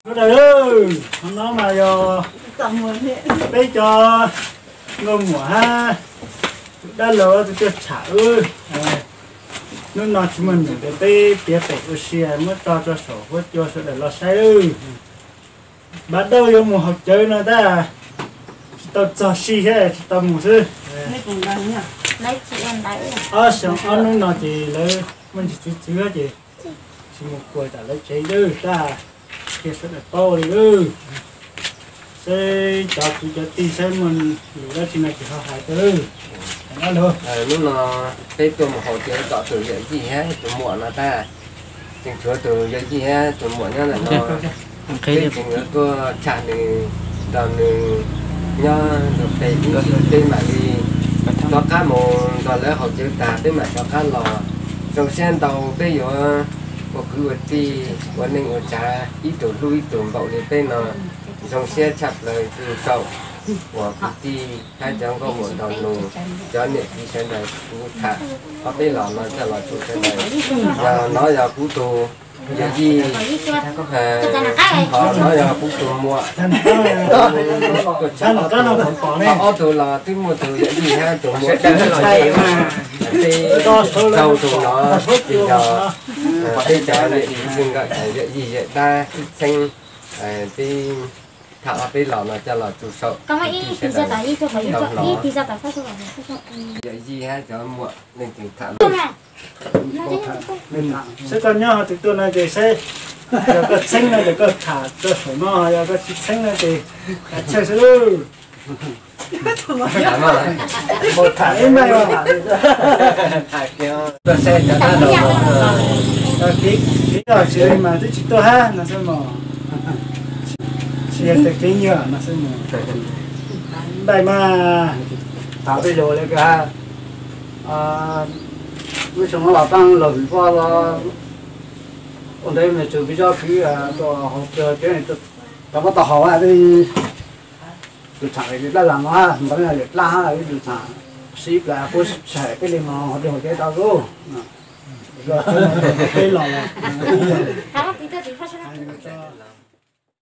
Cái này ơi, nó mà giờ bây giờ ngâm mùa ha, đã lỡ thì chưa trả ơi, nó nói chúng mình để bây tiếp tục ở xe mới cho sổ vớt cho sổ để lo sai ơi, bắt đầu vô mùa học chơi nữa ta, tao cho xì hết, tao mù sư, lấy chị em đấy xong nó nói gì lấy mình chỉ chứa gì, chỉ một quầy ta lấy chế ơi ta. Kia sẽ là to đi ư, sẽ cho tí xem mình lúc đó chỉ là chỉ họ hại tư, nó luôn. Lúc nó cái tụi một hồi chơi cọ từ cái gì hết, tụi muộn là ta, chừng chúa từ cái gì hết, tụi muộn nhá là nó cái chừng nữa có chạm thì đòn nhá được cái tên mà đi cho cá mồ đòn lấy họ chơi ta tên mà cho cá lò, trong sen tàu bây giờ có cứ điวันนึงอาจจะอีตัวลุยตัวเบาเลยเป็นเนาะจงเสียชับเลยคือเก่าหัวพี่ให้จังก็หมดดอนนูย้อนเนี่ยที่เช่นใดผู้ขาเขาไปหล่อมาจะหล่อชุดเช่นใดอย่าน้อยอย่าผู้ตัวอย่ายี่họ nói làผู้ตัวมัวChắc là nó còn có này. họตัวlà cái mộtตัวอย่ายี่haตัวมัวจะให้มาthì đầu tụi nó thì giờ bây giờ này dừng gọi cái gì vậy ta xanh thì thảo bây giờ nó cho là chủ sậu thì ra tại cho phải thì ra tại sao vậy gì ha cho muộn nên thì thảo Mình sẽ còn nhau thì tôi nói gì sẽ giờ có xanh này để có thả cho sổ mò giờ có xanh này thì chơi sư một thả em mày mà thả kéo tôi xe cho ta đầu cái ở chơi mà tôi chỉ tôi ha nó sẽ mò xe từ cái nhựa nó sẽ mò đây mà thả bây giờ là cái为什么老当老话了？我这边就比较皮啊，都好这别人都怎么都好啊，就长的那人啊，什么的拉下来就长，洗来不是菜给你嘛，我就给到肉，cái lò